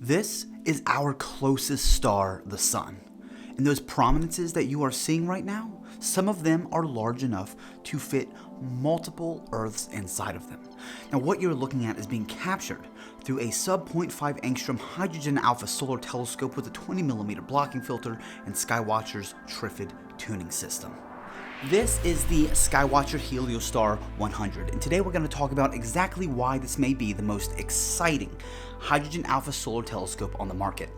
This is our closest star, the Sun. And those prominences that you are seeing right now, some of them are large enough to fit multiple Earths inside of them. Now what you're looking at is being captured through a sub-0.5 angstrom hydrogen alpha solar telescope with a 20mm blocking filter and Skywatcher's Trifid tuning system. This is the Skywatcher Heliostar 100, and today we're going to talk about exactly why this may be the most exciting hydrogen alpha solar telescope on the market.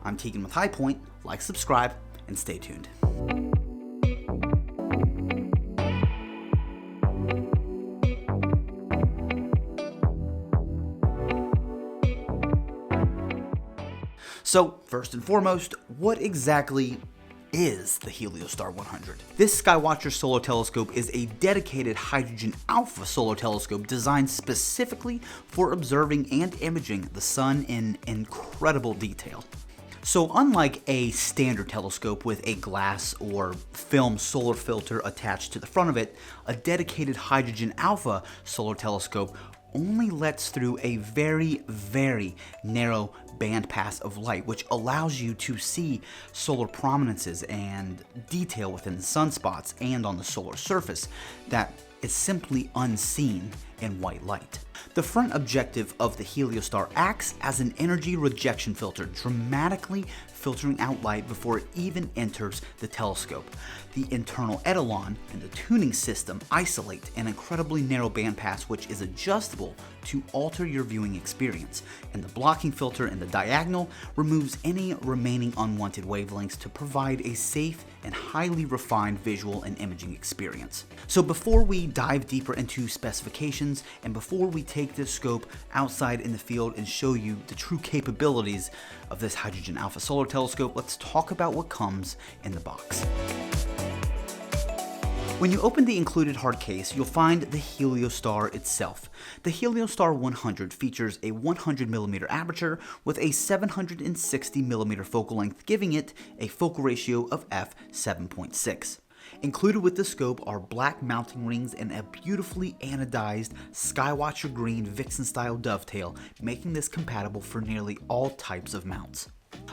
I'm Tegan with High Point. Like, subscribe, and stay tuned. So, first and foremost, what exactly is the Heliostar 100? This Skywatcher solar telescope is a dedicated hydrogen alpha solar telescope designed specifically for observing and imaging the sun in incredible detail. So unlike a standard telescope with a glass or film solar filter attached to the front of it, a dedicated hydrogen alpha solar telescope only lets through a very, very narrow bandpass of light, which allows you to see solar prominences and detail within the sunspots and on the solar surface that is simply unseen in white light. The front objective of the Heliostar acts as an energy rejection filter, dramatically filtering out light before it even enters the telescope. The internal etalon and the tuning system isolate an incredibly narrow bandpass which is adjustable to alter your viewing experience, and the blocking filter in the diagonal removes any remaining unwanted wavelengths to provide a safe and highly refined visual and imaging experience. So before we dive deeper into specifications and before we take this scope outside in the field and show you the true capabilities of this hydrogen alpha solar telescope, let's talk about what comes in the box. When you open the included hard case, you'll find the Heliostar itself. The Heliostar 100 features a 100mm aperture with a 760mm focal length, giving it a focal ratio of f7.6. Included with the scope are black mounting rings and a beautifully anodized Skywatcher green Vixen-style dovetail, making this compatible for nearly all types of mounts.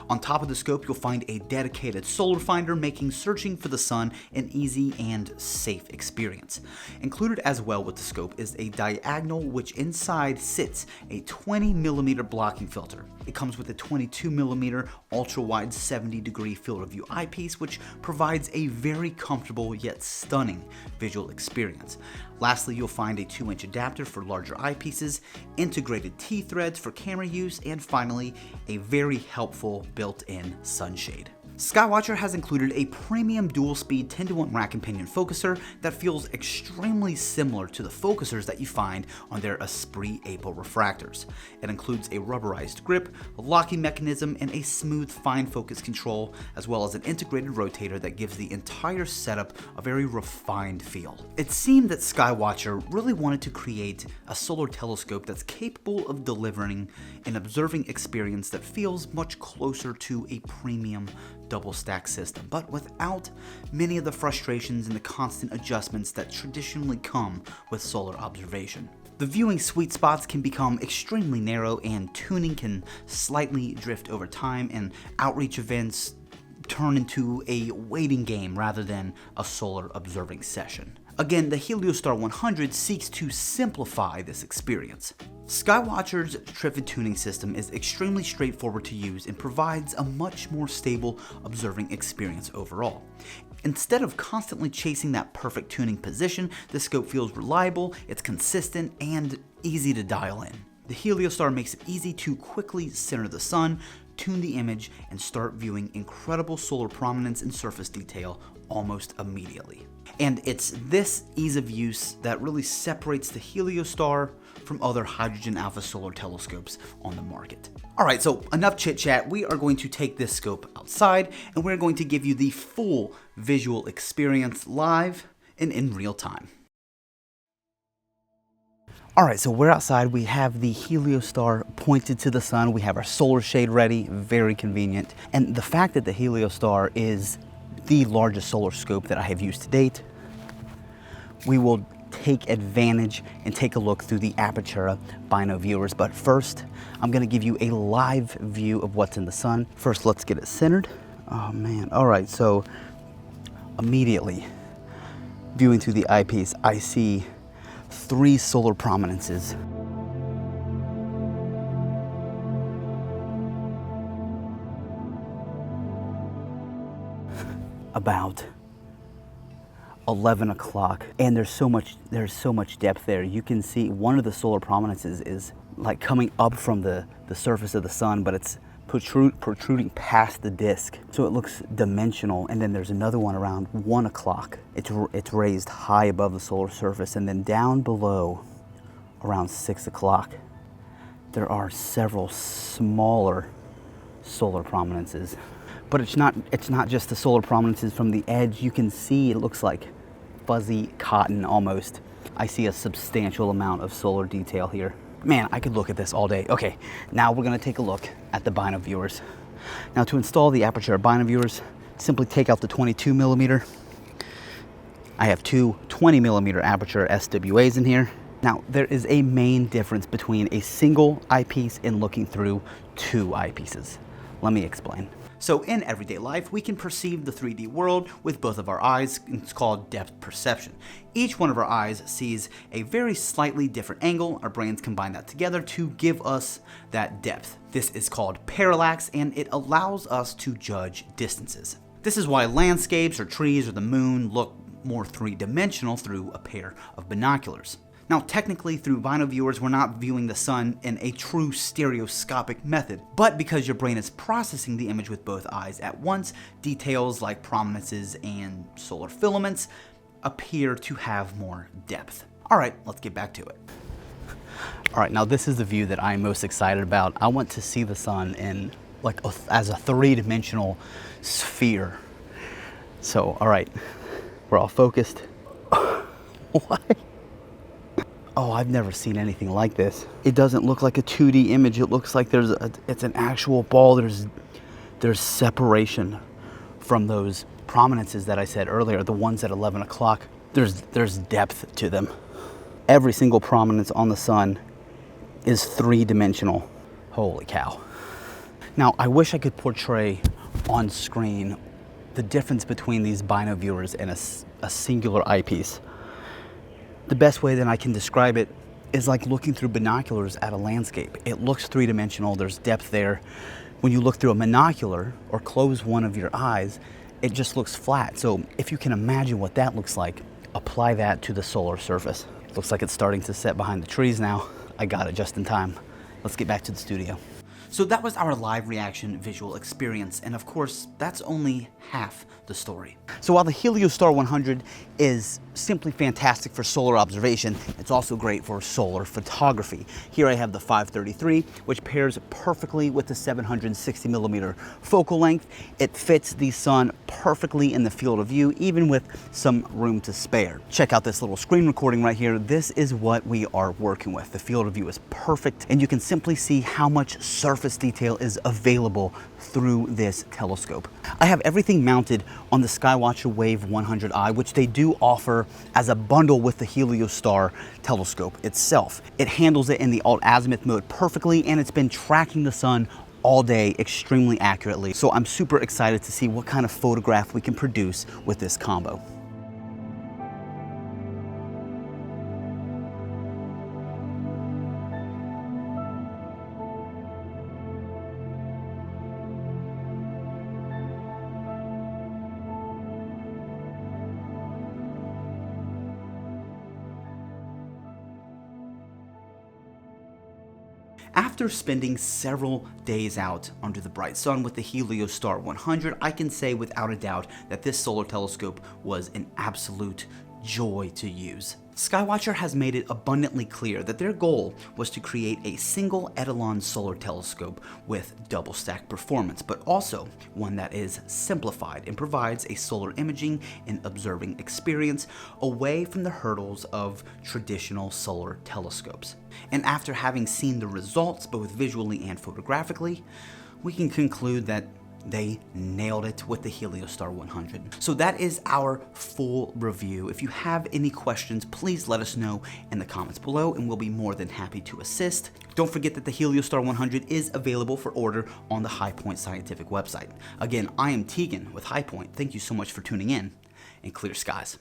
On top of the scope, you'll find a dedicated solar finder, making searching for the sun an easy and safe experience. Included as well with the scope is a diagonal, which inside sits a 20mm blocking filter. It comes with a 22mm ultra-wide 70-degree field of view eyepiece, which provides a very comfortable yet stunning visual experience. Lastly, you'll find a 2-inch adapter for larger eyepieces, integrated T-threads for camera use, and finally, a very helpful built-in sunshade. Skywatcher has included a premium dual-speed 10-to-1 rack and pinion focuser that feels extremely similar to the focusers that you find on their Esprit April refractors. It includes a rubberized grip, a locking mechanism, and a smooth fine focus control, as well as an integrated rotator that gives the entire setup a very refined feel. It seemed that Skywatcher really wanted to create a solar telescope that's capable of delivering an observing experience that feels much closer to a premium double stack system, but without many of the frustrations and the constant adjustments that traditionally come with solar observation. The viewing sweet spots can become extremely narrow, and tuning can slightly drift over time, and outreach events turn into a waiting game rather than a solar observing session. Again, the Heliostar 100 seeks to simplify this experience. Skywatcher's Trifid tuning system is extremely straightforward to use and provides a much more stable observing experience overall. Instead of constantly chasing that perfect tuning position, the scope feels reliable, it's consistent, and easy to dial in. The Heliostar makes it easy to quickly center the sun, tune the image, and start viewing incredible solar prominence and surface detail almost immediately. And it's this ease of use that really separates the Heliostar from other hydrogen alpha solar telescopes on the market. Alright, so enough chit chat. We are going to take this scope outside and we're going to give you the full visual experience live and in real time. Alright, so we're outside. We have the Heliostar pointed to the sun. We have our solar shade ready, very convenient. And the fact that the Heliostar is the largest solar scope that I have used to date, we will take advantage and take a look through the Apertura Binoviewers. But first, I'm gonna give you a live view of what's in the sun. First, let's get it centered. Oh man, all right, so immediately, viewing through the eyepiece, I see 3 solar prominences. About 11 o'clock, and there's so much depth there. You can see one of the solar prominences is like coming up from the surface of the sun, but it's protruding past the disk, so it looks dimensional. And then there's another one around 1 o'clock. It's raised high above the solar surface, and then down below around 6 o'clock there are several smaller solar prominences. But it's not just the solar prominences from the edge. You can see it looks like fuzzy cotton almost. I see a substantial amount of solar detail here. Man, I could look at this all day. Okay, now we're gonna take a look at the Binoviewers. Now, to install the Apertura Binoviewers, simply take out the 22 millimeter. I have 2 20 millimeter Apertura SWAs in here. Now, there is a main difference between a single eyepiece and looking through 2 eyepieces. Let me explain. So in everyday life, we can perceive the 3D world with both of our eyes. It's called depth perception. Each one of our eyes sees a very slightly different angle. Our brains combine that together to give us that depth. This is called parallax, and it allows us to judge distances. This is why landscapes or trees or the moon look more 3-dimensional through a pair of binoculars. Now, technically, through Binoviewers, we're not viewing the sun in a true stereoscopic method, but because your brain is processing the image with both eyes at once, details like prominences and solar filaments appear to have more depth. All right, let's get back to it. All right, now this is the view that I'm most excited about. I want to see the sun in as a 3-dimensional sphere. So, all right, we're all focused. What? Oh, I've never seen anything like this. It doesn't look like a 2D image. It looks like it's an actual ball. There's separation from those prominences that I said earlier, the ones at 11 o'clock. There's depth to them. Every single prominence on the sun is 3-dimensional. Holy cow. Now, I wish I could portray on screen the difference between these Binoviewers and a singular eyepiece. The best way that I can describe it is like looking through binoculars at a landscape. It looks 3-dimensional, there's depth there. When you look through a binocular or close one of your eyes, it just looks flat. So if you can imagine what that looks like, apply that to the solar surface. Looks like it's starting to set behind the trees now. I got it just in time. Let's get back to the studio. So that was our live reaction visual experience, and of course, that's only half the story. So while the Heliostar 100 is simply fantastic for solar observation, it's also great for solar photography. Here I have the 533, which pairs perfectly with the 760 millimeter focal length. It fits the sun perfectly in the field of view, even with some room to spare. Check out this little screen recording right here. This is what we are working with. The field of view is perfect, and you can simply see how much surface detail is available through this telescope. I have everything mounted on the Skywatcher Wave 100i, which they do offer as a bundle with the Heliostar telescope itself. It handles it in the alt-azimuth mode perfectly, and it's been tracking the sun all day extremely accurately. So I'm super excited to see what kind of photograph we can produce with this combo. After spending several days out under the bright sun with the Heliostar 100, I can say without a doubt that this solar telescope was an absolute joy to use. Skywatcher has made it abundantly clear that their goal was to create a single Etalon solar telescope with double stack performance, but also one that is simplified and provides a solar imaging and observing experience away from the hurdles of traditional solar telescopes. And after having seen the results both visually and photographically, we can conclude that They nailed it with the Heliostar 100. So that is our full review. If you have any questions, please let us know in the comments below and we'll be more than happy to assist. Don't forget that the Heliostar 100 is available for order on the High Point Scientific website. Again, I am Tegan with High Point. Thank you so much for tuning in, and clear skies.